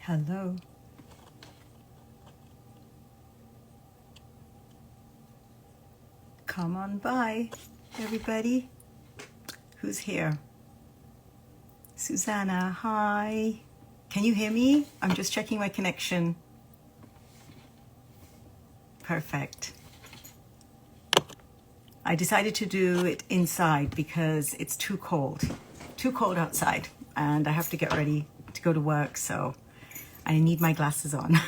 Hello. Come on by, everybody. Who's here? Susanna, hi. Can you hear me? I'm just checking my connection. Perfect. I decided to do it inside because it's too cold outside, and I have to get ready to go to work, so I need my glasses on.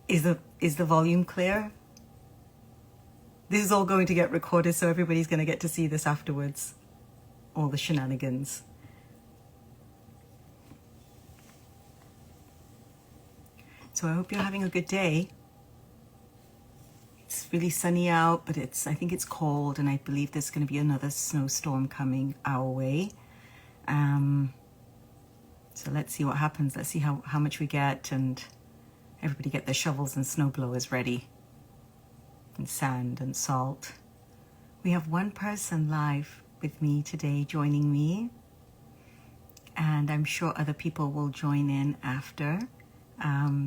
Is the volume clear? This is all going to get recorded, so everybody's going to get to see this afterwards. All the shenanigans. So I hope you're having a good day. It's really sunny out, but I think it's cold, and I believe there's going to be another snowstorm coming our way. So let's see what happens. Let's see how much we get, and everybody get their shovels and snow blowers ready. And sand and salt. We have one person live with me today joining me, and I'm sure other people will join in after.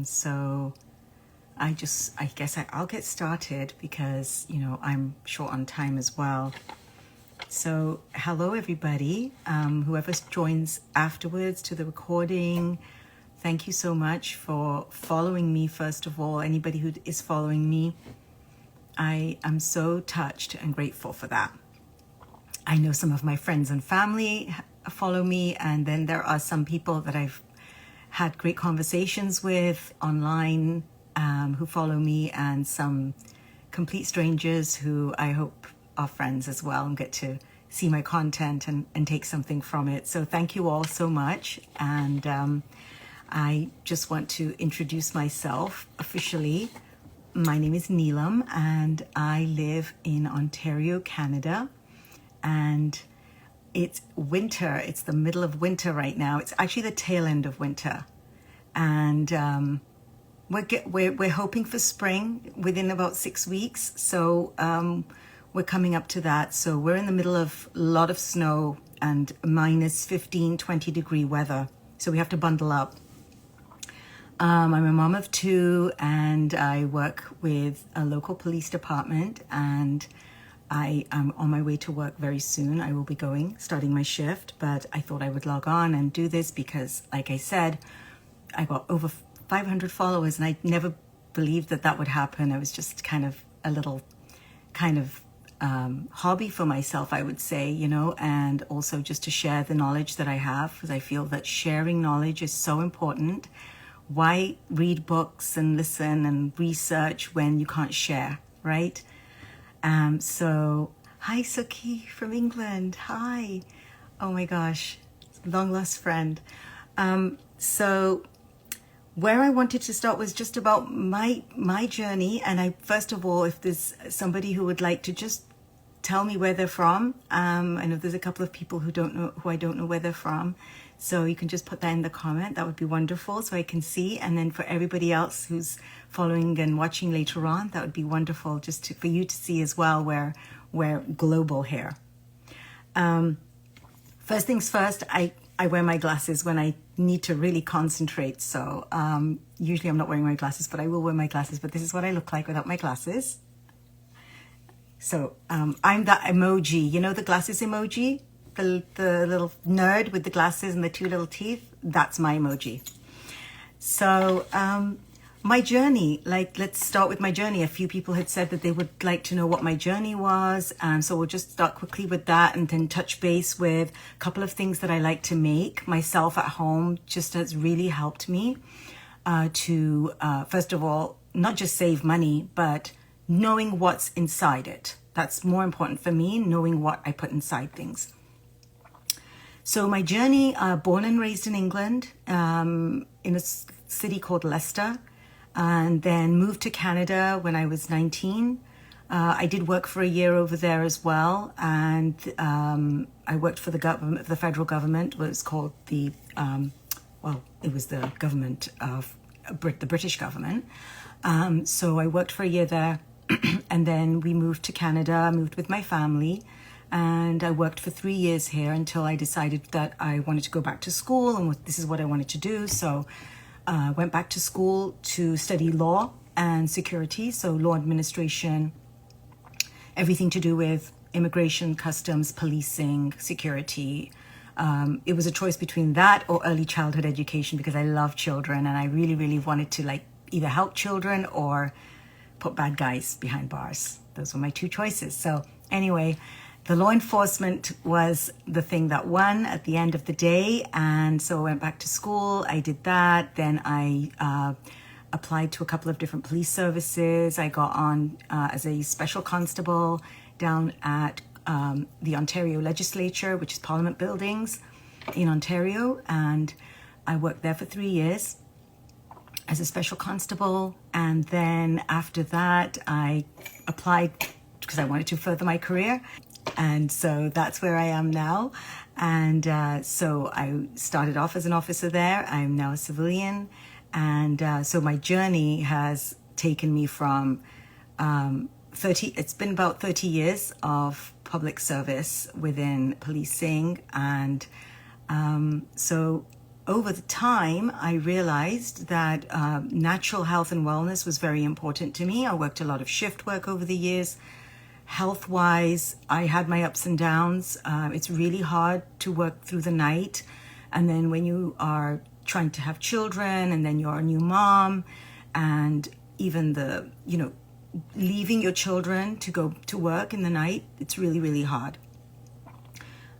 So I guess I'll get started because, you know, I'm short on time as well. So hello everybody, whoever joins afterwards to the recording, thank you so much for following me. First of all, anybody who is following me, I am so touched and grateful for that. I know some of my friends and family follow me, and then there are some people that I've had great conversations with online who follow me, and some complete strangers who I hope are friends as well and get to see my content and take something from it. So thank you all so much. And I just want to introduce myself officially. My name is Neelam, and I live in Ontario, Canada, and it's winter. It's the middle of winter right now. It's actually the tail end of winter, and we're hoping for spring within about 6 weeks. So we're coming up to that. So we're in the middle of a lot of snow and minus 15, 20 degree weather. So we have to bundle up. I'm a mom of two, and I work with a local police department, and I am on my way to work very soon. I will be starting my shift, but I thought I would log on and do this because, like I said, I got over 500 followers, and I never believed that would happen. It was just kind of a little hobby for myself, I would say, you know, and also just to share the knowledge that I have, because I feel that sharing knowledge is so important. Why read books and listen and research when you can't share, right? So, hi Suki from England. Hi. Oh my gosh, long lost friend. So where I wanted to start was just about my journey. And first of all, if there's somebody who would like to just tell me where they're from. I know there's a couple of people who I don't know where they're from. So you can just put that in the comment. That would be wonderful, so I can see. And then for everybody else who's following and watching later on, that would be wonderful just for you to see as well. We're global here. First things first, I wear my glasses when I need to really concentrate. So usually I'm not wearing my glasses, but I will wear my glasses. But this is what I look like without my glasses. So I'm that emoji. You know the glasses emoji? The little nerd with the glasses and the two little teeth, that's my emoji. So my journey, let's start with my journey. A few people had said that they would like to know what my journey was. So we'll just start quickly with that, and then touch base with a couple of things that I like to make myself at home. Just has really helped me to, first of all, not just save money, but knowing what's inside it. That's more important for me, knowing what I put inside things. So my journey, born and raised in England, in a city called Leicester, and then moved to Canada when I was 19. I did work for a year over there as well, and I worked for the government, the federal government. It was called it was the government of the British government. So I worked for a year there, and then we moved to Canada, moved with my family. And I worked for 3 years here until I decided that I wanted to go back to school and this is what I wanted to do. So I went back to school to study law and security, so law administration, everything to do with immigration, customs, policing, security. It was a choice between that or early childhood education because I love children and I really, really wanted to like either help children or put bad guys behind bars. Those were my two choices. So anyway, the law enforcement was the thing that won at the end of the day. And so I went back to school. I did that. Then I applied to a couple of different police services. I got on as a special constable down at the Ontario Legislature, which is Parliament Buildings in Ontario. And I worked there for 3 years as a special constable. And then after that, I applied because I wanted to further my career. And so that's where I am now. And so I started off as an officer there. I'm now a civilian. And so my journey has taken me from it's been about 30 years of public service within policing. And so over the time, I realized that natural health and wellness was very important to me. I worked a lot of shift work over the years. Health-wise, I had my ups and downs. It's really hard to work through the night. And then when you are trying to have children and then you're a new mom and even leaving your children to go to work in the night, it's really, really hard.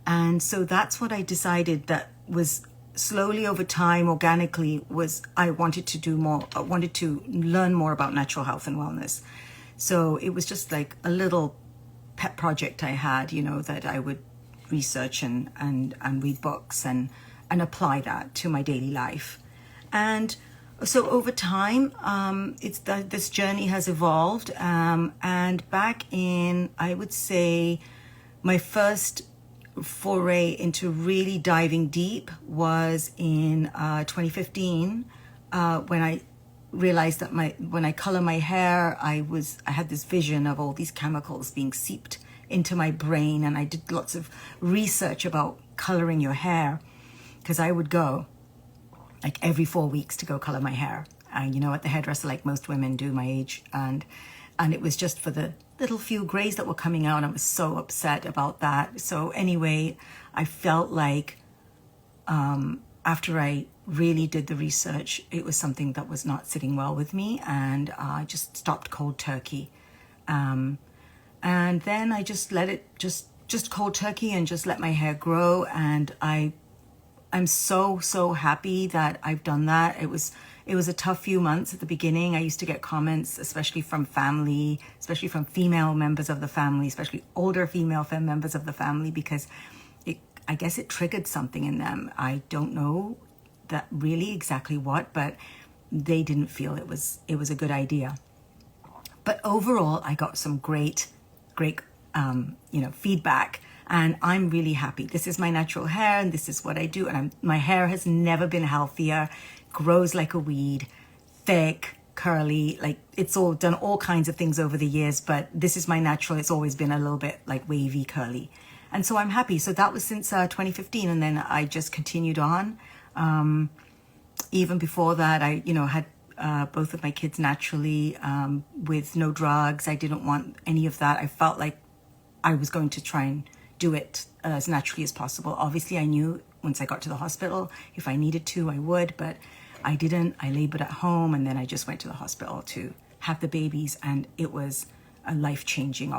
And so that's what I decided that was slowly over time, organically, was I wanted to do more. I wanted to learn more about natural health and wellness. So it was just like a little pet project I had, that I would research and read books and apply that to my daily life. And so over time, this journey has evolved. And back in, I would say, my first foray into really diving deep was in 2015 when I realized that when I color my hair, I had this vision of all these chemicals being seeped into my brain, and I did lots of research about coloring your hair because I would go like every 4 weeks to go color my hair, at the hairdresser, like most women do my age, and it was just for the little few grays that were coming out. I was so upset about that. So anyway, I felt like after I really did the research, it was something that was not sitting well with me, and I just stopped cold turkey. And then I just let it just cold turkey and just let my hair grow. And I'm so happy that I've done that. It was a tough few months at the beginning. I used to get comments, especially from family, especially from female members of the family, especially older female members of the family, because I guess it triggered something in them. I don't know that really exactly what, but they didn't feel it was a good idea. But overall, I got some great feedback, and I'm really happy. This is my natural hair, and this is what I do. And my hair has never been healthier. Grows like a weed, thick, curly, like it's all done all kinds of things over the years, but this is my natural. It's always been a little bit like wavy, curly. And so I'm happy. So that was since 2015. And then I just continued on. Even before that, I, had both of my kids naturally, with no drugs. I didn't want any of that. I felt like I was going to try and do it as naturally as possible. Obviously, I knew once I got to the hospital, if I needed to, I would, but I didn't. I labored at home, and then I just went to the hospital to have the babies, and it was a life-changing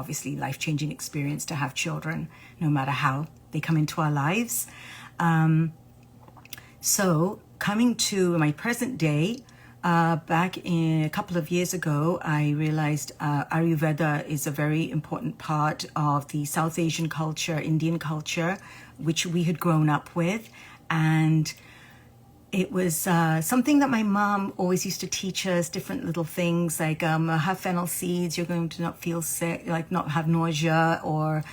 experience to have children, no matter how they come into our lives. So coming to my present day, back in a couple of years ago, I realized Ayurveda is a very important part of the South Asian culture, Indian culture, which we had grown up with. And it was something that my mom always used to teach us, different little things like have fennel seeds, you're going to not feel sick, like not have nausea, or,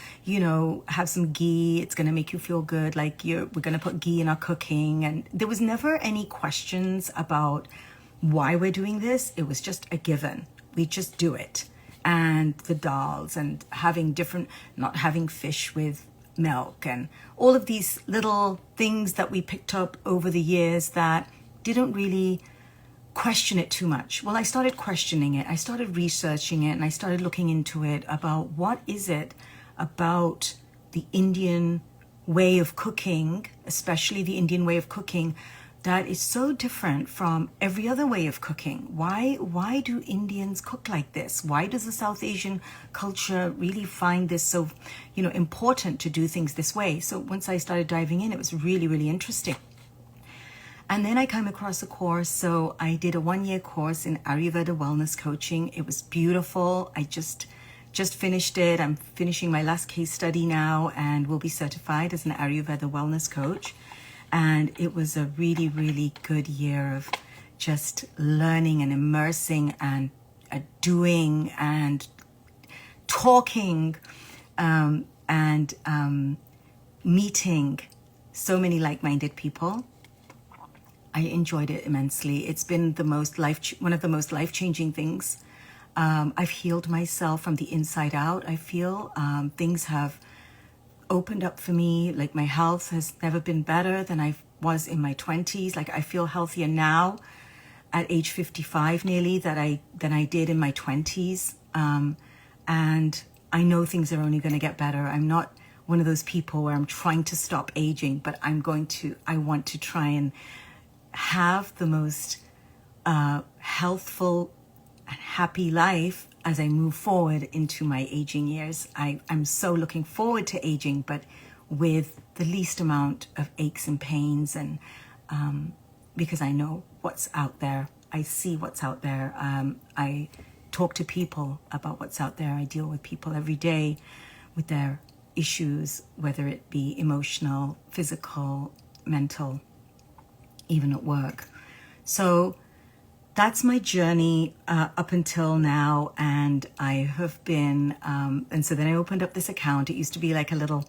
have some ghee, it's going to make you feel good, like we're going to put ghee in our cooking. And there was never any questions about why we're doing this. It was just a given. We just do it. and the dals and having different, not having fish with milk and all of these little things that we picked up over the years that didn't really question it too much. Well, I started questioning it. I started researching it and I started looking into it about what is it about the Indian way of cooking, especially the Indian way of cooking, that is so different from every other way of cooking. Why do Indians cook like this? Why does the South Asian culture really find this so, important to do things this way? So once I started diving in, it was really, really interesting. And then I came across a course. So I did a 1-year course in Ayurveda wellness coaching. It was beautiful. I just finished it. I'm finishing my last case study now and will be certified as an Ayurveda wellness coach. And it was a really, really good year of just learning and immersing and doing and talking and meeting so many like-minded people. I enjoyed it immensely. It's been one of the most life-changing things. I've healed myself from the inside out. I feel things have opened up for me. Like my health has never been better than I was in my 20s. Like I feel healthier now at age 55 nearly than I did in my 20s. And I know things are only going to get better. I'm not one of those people where I'm trying to stop aging, but I want to try and have the most healthful and happy life as I move forward into my aging years. I'm so looking forward to aging, but with the least amount of aches and pains, and because I know what's out there. I see what's out there. I talk to people about what's out there. I deal with people every day with their issues, whether it be emotional, physical, mental, even at work. So that's my journey up until now. And I have been, and so then I opened up this account. It used to be like a little,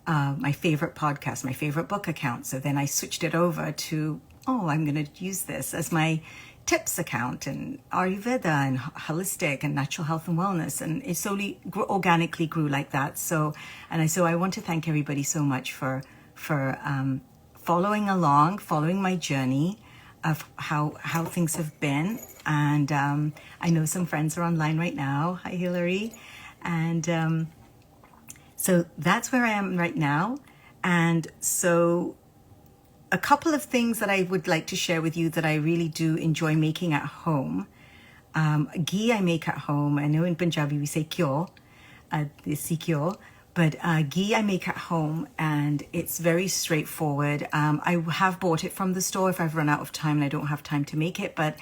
my favorite podcast, my favorite book account. So then I switched it over to, I'm going to use this as my tips account and Ayurveda and holistic and natural health and wellness. And it slowly organically grew like that. So I want to thank everybody so much for following along, following my journey of how things have been. And I know some friends are online right now. Hi, Hillary. And so that's where I am right now. And so a couple of things that I would like to share with you that I really do enjoy making at home. Ghee I make at home. I know in Punjabi we say kyo, desi kyo. But ghee I make at home, and it's very straightforward. I have bought it from the store if I've run out of time and I don't have time to make it. But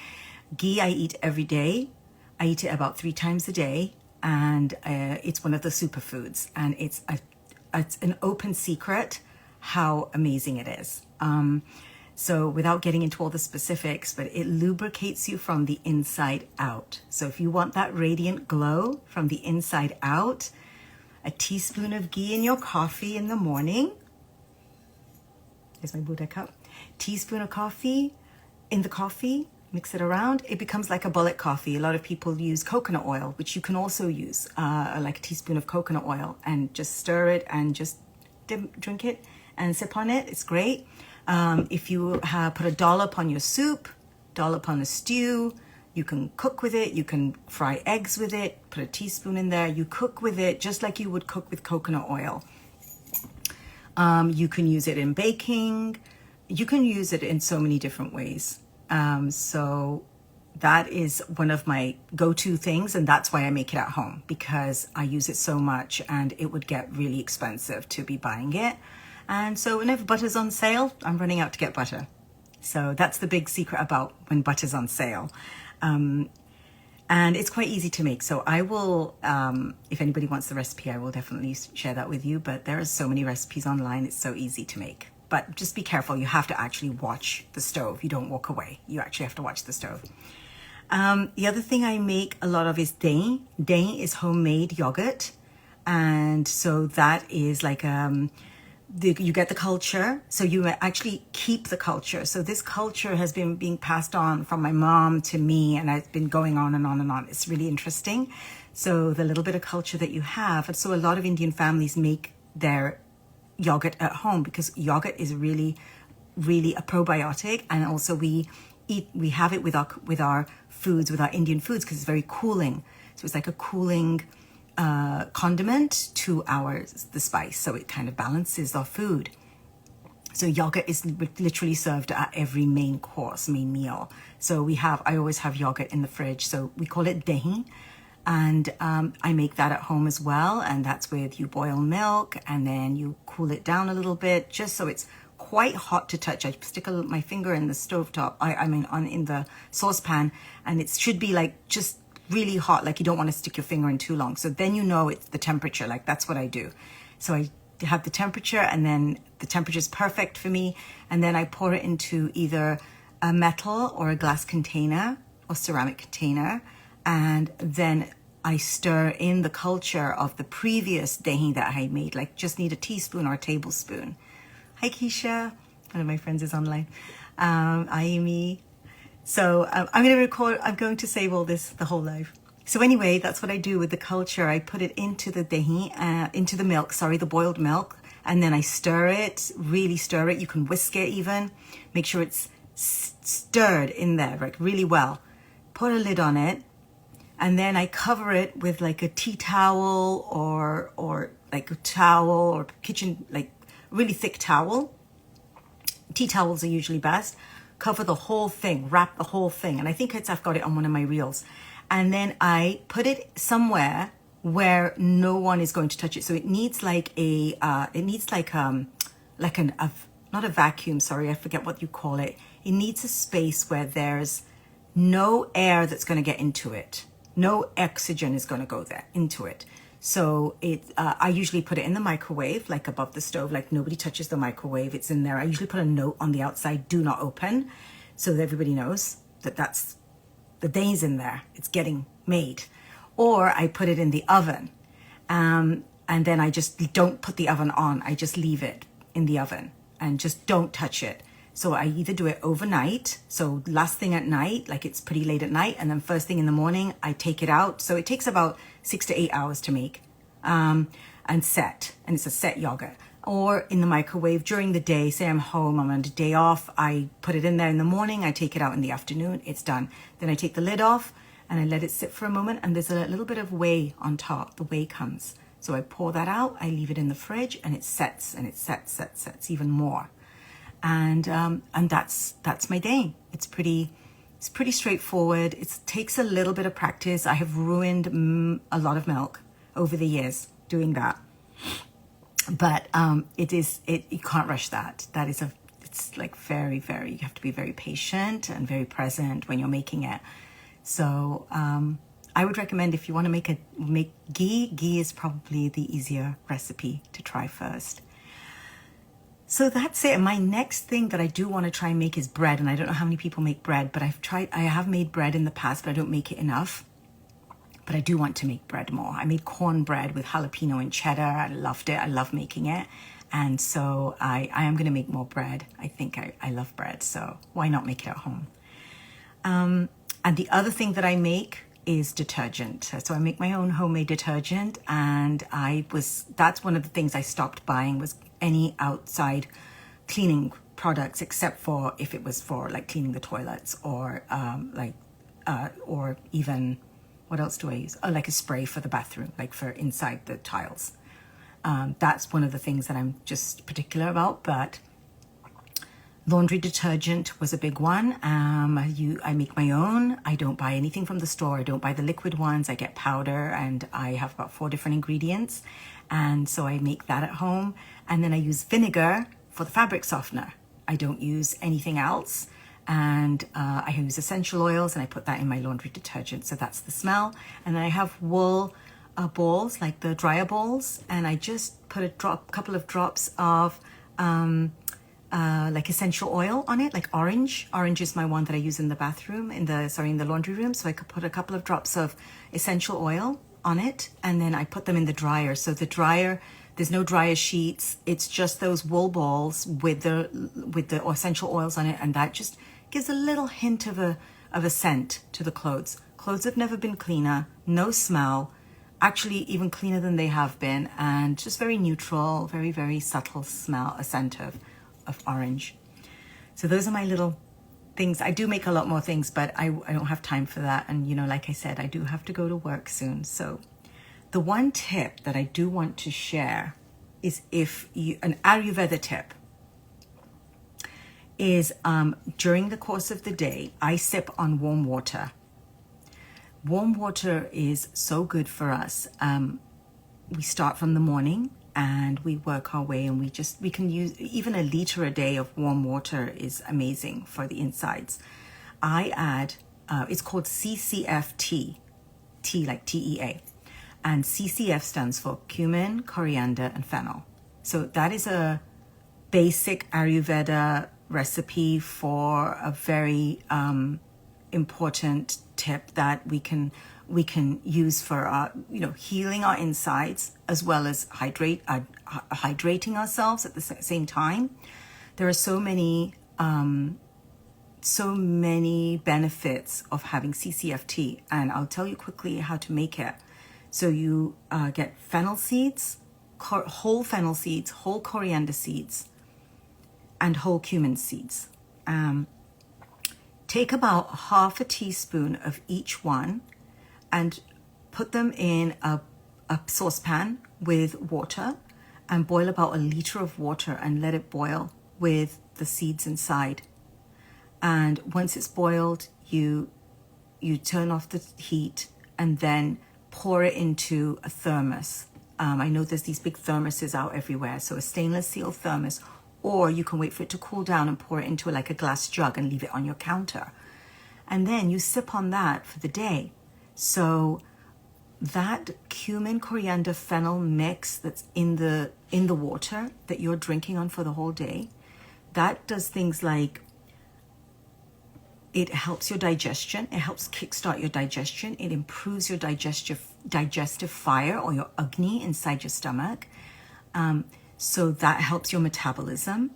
ghee I eat every day. I eat it about 3 times a day, and it's one of the superfoods. And it's an open secret how amazing it is. So without getting into all the specifics, but it lubricates you from the inside out. So if you want that radiant glow from the inside out, a teaspoon of ghee in your coffee in the morning. Here's my Buddha cup. Teaspoon of coffee in the coffee, mix it around. It becomes like a bullet coffee. A lot of people use coconut oil, which you can also use, like a teaspoon of coconut oil, and just stir it and just drink it and sip on it. It's great. If you put a dollop on your soup, dollop on a stew, you can cook with it. You can fry eggs with it. Put a teaspoon in there. You cook with it just like you would cook with coconut oil. You can use it in baking. You can use it in so many different ways. So that is one of my go-to things, and that's why I make it at home, because I use it so much and it would get really expensive to be buying it. And so whenever butter's on sale, I'm running out to get butter. So that's the big secret about when butter's on sale. And it's quite easy to make. So I will, if anybody wants the recipe, I will definitely share that with you. But there are so many recipes online. It's so easy to make. But just be careful. You have to actually watch the stove. You don't walk away. You actually have to watch the stove. The other thing I make a lot of is dahi. Dahi is homemade yogurt. And so that is like you get the culture, so you actually keep the culture. So this culture has been being passed on from my mom to me, and it's been going on and on and on. It's really interesting. So the little bit of culture that you have, and so a lot of Indian families make their yogurt at home because yogurt is really, really a probiotic, and also we have it with our foods, with our Indian foods, because it's very cooling. So it's like a cooling condiment to the spice, so it kind of balances our food. So yogurt is literally served at every main meal. So I always have yogurt in the fridge. So we call it dahi. And I make that at home as well. And that's with, you boil milk and then you cool it down a little bit, just so it's quite hot to touch. I stick my finger in the stovetop, in the saucepan, and it should be like just really hot. Like you don't want to stick your finger in too long. So then you know it's the temperature, like that's what I do. So I have the temperature, and then the temperature is perfect for me. And then I pour it into either a metal or a glass container or ceramic container. And then I stir in the culture of the previous dahi that I made, like just need a teaspoon or a tablespoon. Hi, Keisha. One of my friends is online. Aimi. So I'm going to save all this the whole life. So anyway, that's what I do with the culture. I put it into the dahi, into the milk, the boiled milk. And then I stir it, really stir it. You can whisk it even. Make sure it's stirred in there, like really well. Put a lid on it. And then I cover it with like a tea towel or like a towel or kitchen, like really thick towel. Tea towels are usually best. Cover the whole thing, wrap the whole thing. And I think I've got it on one of my reels. And then I put it somewhere where no one is going to touch it. So it needs like not a vacuum, sorry, I forget what you call it. It needs a space where there's no air that's going to get into it. No oxygen is going to go there into it. So I usually put it in the microwave, like above the stove, like nobody touches the microwave. It's in there. I usually put a note on the outside, do not open, so that everybody knows that that's the day's in there. It's getting made. Or I put it in the oven, and then I just don't put the oven on. I just leave it in the oven and just don't touch it. So I either do it overnight, so last thing at night, like it's pretty late at night, and then first thing in the morning, I take it out. So it takes about 6 to 8 hours to make and set, and it's a set yogurt. Or in the microwave during the day, say I'm home, I'm on a day off, I put it in there in the morning, I take it out in the afternoon, it's done. Then I take the lid off and I let it sit for a moment, and there's a little bit of whey on top, the whey comes. So I pour that out, I leave it in the fridge, and it sets, and it sets even more. And that's my day. It's pretty straightforward. It takes a little bit of practice. I have ruined a lot of milk over the years doing that, but you can't rush that. It's like very, very, you have to be very patient and very present when you're making it. So I would recommend, if you want to make ghee is probably the easier recipe to try first. So that's it. My next thing that I do want to try and make is bread. And I don't know how many people make bread, but I have made bread in the past, but I don't make it enough. But I do want to make bread more. I made cornbread with jalapeno and cheddar. I loved it. I love making it. And so I am going to make more bread. I think I love bread, so why not make it at home? And the other thing that I make is detergent. So I make my own homemade detergent, and that's one of the things I stopped buying, was any outside cleaning products, except for if it was for like cleaning the toilets or or even, what else do I use? Oh, like a spray for the bathroom, like for inside the tiles. That's one of the things that I'm just particular about. But laundry detergent was a big one. I make my own. I don't buy anything from the store. I don't buy the liquid ones. I get powder, and I have about 4 different ingredients. And so I make that at home. And then I use vinegar for the fabric softener. I don't use anything else. And I use essential oils, and I put that in my laundry detergent. So that's the smell. And then I have wool balls, like the dryer balls. And I just put a couple of drops of like essential oil on it, like orange. Orange is my one that I use in the bathroom, in the laundry room. So I could put a couple of drops of essential oil on it, and then I put them in the dryer. So the dryer, there's no dryer sheets. It's just those wool balls with the essential oils on it, and that just gives a little hint of a scent to the clothes. Clothes have never been cleaner, no smell, actually even cleaner than they have been, and just very neutral, very, very subtle smell, a scent of orange. So those are my little things. I do make a lot more things, but I don't have time for that. And, you know, like I said, I do have to go to work soon. So the one tip that I do want to share is an Ayurveda tip is during the course of the day, I sip on warm water. Warm water is so good for us. We start from the morning and we work our way, and we can use even a liter a day of warm water is amazing for the insides. I add, it's called CCF tea like TEA. And CCF stands for Cumin, Coriander, and Fennel. So that is a basic Ayurveda recipe for a very important tip that we can use for healing our insides, as well as hydrating ourselves at the same time. There are so many benefits of having CCFT, and I'll tell you quickly how to make it. So you get fennel seeds, whole fennel seeds, whole coriander seeds, and whole cumin seeds. Take about half a teaspoon of each one and put them in a saucepan with water, and boil about a liter of water and let it boil with the seeds inside. And once it's boiled, you turn off the heat and then pour it into a thermos. I know there's these big thermoses out everywhere, so a stainless steel thermos, or you can wait for it to cool down and pour it into like a glass jug and leave it on your counter. And then you sip on that for the day. So that cumin, coriander, fennel mix that's in the water that you're drinking on for the whole day, that does things like it helps your digestion. It helps kickstart your digestion. It improves your digestive fire, or your Agni inside your stomach. So that helps your metabolism.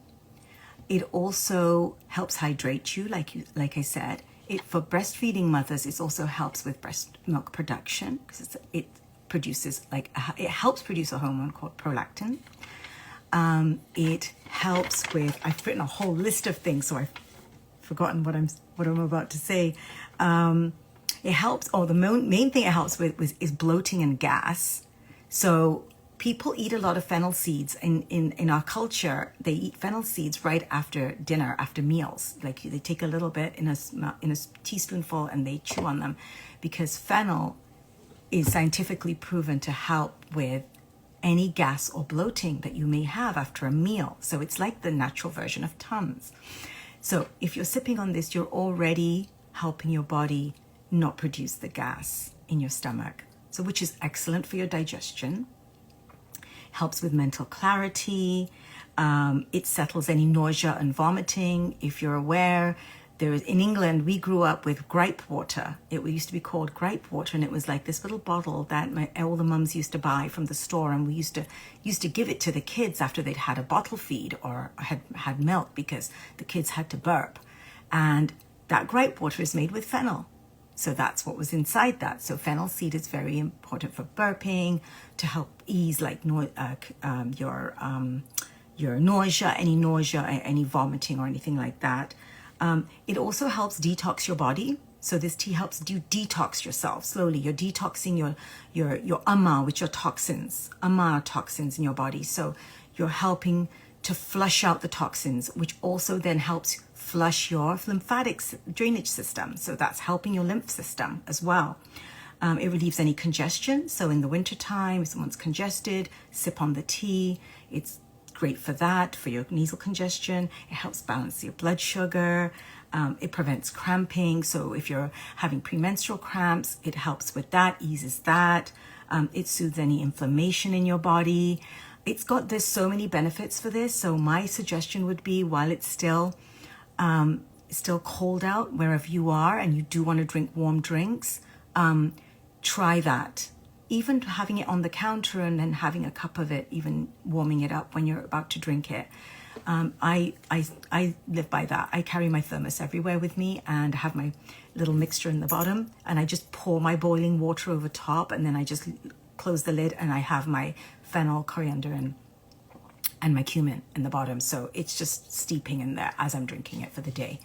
It also helps hydrate you, like I said. For breastfeeding mothers, it also helps with breast milk production, because it helps produce a hormone called prolactin. It helps with, I've written a whole list of things, so I've forgotten what I'm about to say. It helps, the main thing it helps with is bloating and gas. So people eat a lot of fennel seeds. In our culture, they eat fennel seeds right after dinner, after meals. Like they take a little bit in a teaspoonful and they chew on them, because fennel is scientifically proven to help with any gas or bloating that you may have after a meal. So it's like the natural version of Tums. So if you're sipping on this, you're already helping your body not produce the gas in your stomach. So which is excellent for your digestion. Helps with mental clarity. It settles any nausea and vomiting. If you're aware, in England, we grew up with gripe water. It used to be called gripe water, and it was like this little bottle that all the mums used to buy from the store, and we used to give it to the kids after they'd had a bottle feed or had milk, because the kids had to burp. And that gripe water is made with fennel. So that's what was inside that. So fennel seed is very important for burping, to help ease like your nausea, any vomiting or anything like that. It also helps detox your body. So this tea helps you detox yourself slowly. You're detoxing your ama, which are toxins, ama toxins in your body. So you're helping to flush out the toxins, which also then helps flush your lymphatic drainage system. So that's helping your lymph system as well. It relieves any congestion. So in the wintertime, if someone's congested, sip on the tea. It's great for that, for your nasal congestion. It helps balance your blood sugar. It prevents cramping. So if you're having premenstrual cramps, it helps with that, eases that. It soothes any inflammation in your body. There's so many benefits for this. So my suggestion would be, while it's still cold out wherever you are and you do want to drink warm drinks, try that. Even having it on the counter and then having a cup of it, even warming it up when you're about to drink it. I live by that. I carry my thermos everywhere with me and have my little mixture in the bottom, and I just pour my boiling water over top, and then I just close the lid, and I have my fennel, coriander, and my cumin in the bottom. So it's just steeping in there as I'm drinking it for the day.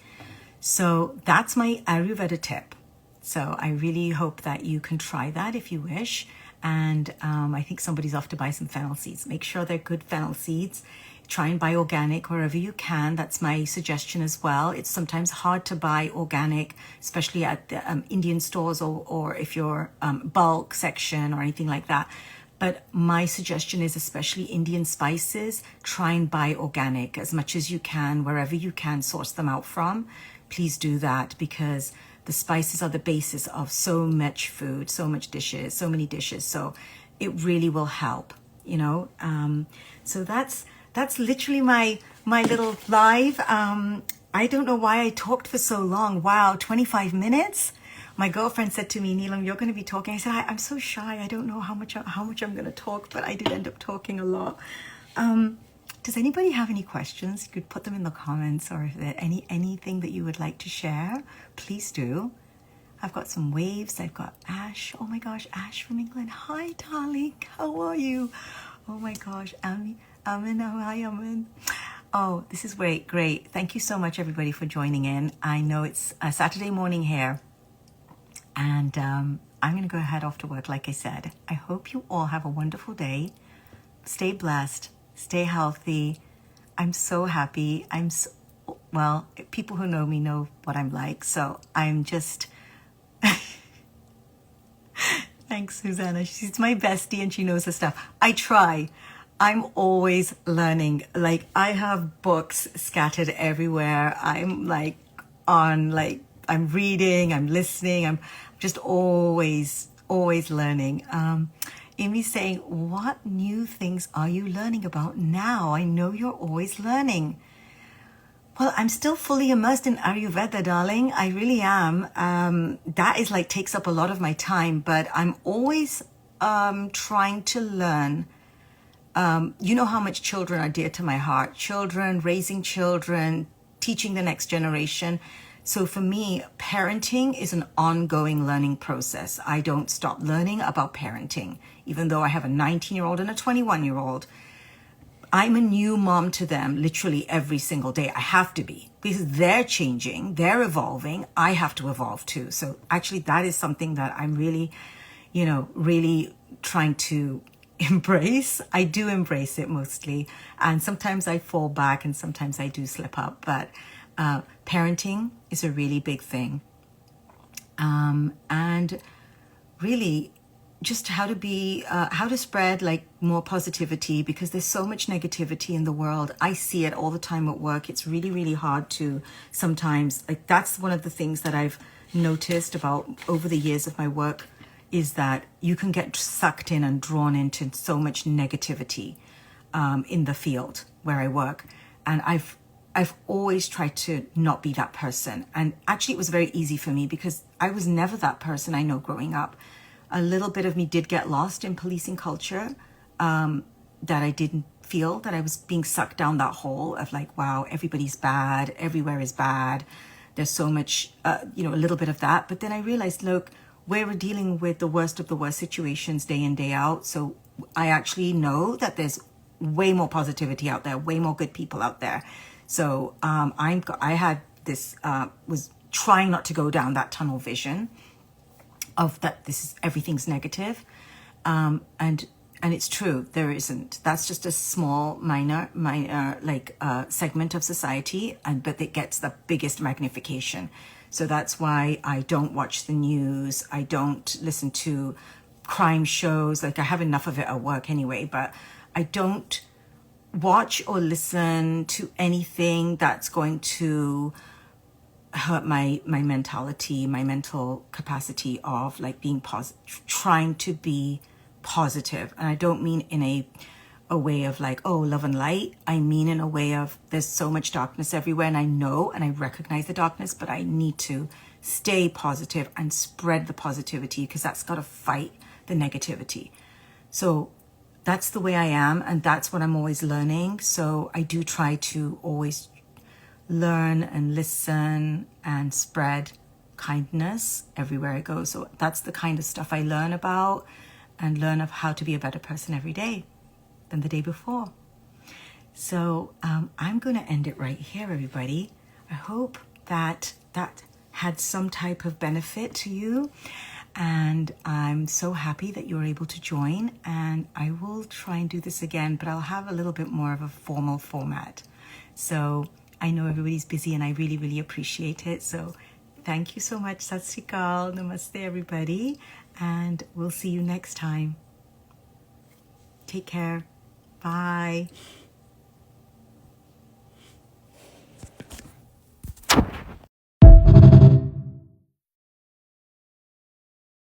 So that's my Ayurveda tip. So I really hope that you can try that if you wish. And I think somebody's off to buy some fennel seeds. Make sure they're good fennel seeds. Try and buy organic wherever you can. That's my suggestion as well. It's sometimes hard to buy organic, especially at the Indian stores or if you're bulk section or anything like that. But my suggestion is, especially Indian spices, try and buy organic as much as you can, wherever you can source them out from. Please do that, because the spices are the basis of so much food, so many dishes. So it really will help, you know. So that's literally my little live. I don't know why I talked for so long. Wow, 25 minutes. My girlfriend said to me, Neelam, you're going to be talking. I said, I'm so shy. I don't know how much I'm going to talk, but I did end up talking a lot. Does anybody have any questions? You could put them in the comments, or if there's anything that you would like to share, please do. I've got some waves. I've got Ash. Oh my gosh, Ash from England. Hi, darling. How are you? Oh my gosh, Amin. Hi, Amin. Oh, this is great. Thank you so much, everybody, for joining in. I know it's a Saturday morning here, and I'm going to go head off to work, like I said. I hope you all have a wonderful day. Stay blessed. Stay healthy. I'm so happy. Well, people who know me know what I'm like. So I'm just, thanks, Susanna. She's my bestie and she knows her stuff. I try. I'm always learning. Like, I have books scattered everywhere. I'm I'm reading, I'm listening. I'm just always learning. Amy's saying, what new things are you learning about now? I know you're always learning. Well, I'm still fully immersed in Ayurveda, darling. I really am. That is takes up a lot of my time, but I'm always trying to learn. You know how much children are dear to my heart. Children, raising children, teaching the next generation. So for me, parenting is an ongoing learning process. I don't stop learning about parenting, even though I have a 19-year-old and a 21-year-old. I'm a new mom to them literally every single day. I have to be, because they're changing, they're evolving. I have to evolve too. So actually that is something that I'm really, really trying to embrace. I do embrace it mostly. And sometimes I fall back and sometimes I do slip up, but parenting is a really big thing. And really just how to spread more positivity, because there's so much negativity in the world. I see it all the time at work. It's really, really hard to sometimes, that's one of the things that I've noticed about over the years of my work, is that you can get sucked in and drawn into so much negativity in the field where I work. And I've always tried to not be that person. And actually it was very easy for me, because I was never that person. I know growing up, a little bit of me did get lost in policing culture, that I didn't feel that I was being sucked down that hole of wow, everybody's bad, everywhere is bad. There's so much, a little bit of that. But then I realized, look, we're dealing with the worst of the worst situations day in, day out. So I actually know that there's way more positivity out there, way more good people out there. So I had this, was trying not to go down that tunnel vision of that everything's negative. And it's true, there isn't. That's just a small, minor segment of society, but it gets the biggest magnification. So that's why I don't watch the news. I don't listen to crime shows. I have enough of it at work anyway, but I don't watch or listen to anything that's going to hurt my mentality, my mental capacity of being trying to be positive. And I don't mean in a way of love and light. I mean in a way of, there's so much darkness everywhere, and I know and I recognize the darkness, but I need to stay positive and spread the positivity, because that's got to fight the negativity. So that's the way I am, and that's what I'm always learning. So I do try to always learn and listen and spread kindness everywhere I go. So that's the kind of stuff I learn about. and learn of how to be a better person every day than the day before. So I'm going to end it right here, everybody. I hope that had some type of benefit to you, and I'm so happy that you were able to join, and I will try and do this again, but I'll have a little bit more of a formal format. So I know everybody's busy, and I really, really appreciate it. So thank you so much. Sat Sri Akal. Namaste, everybody, and we'll see you next time. Take care. Bye.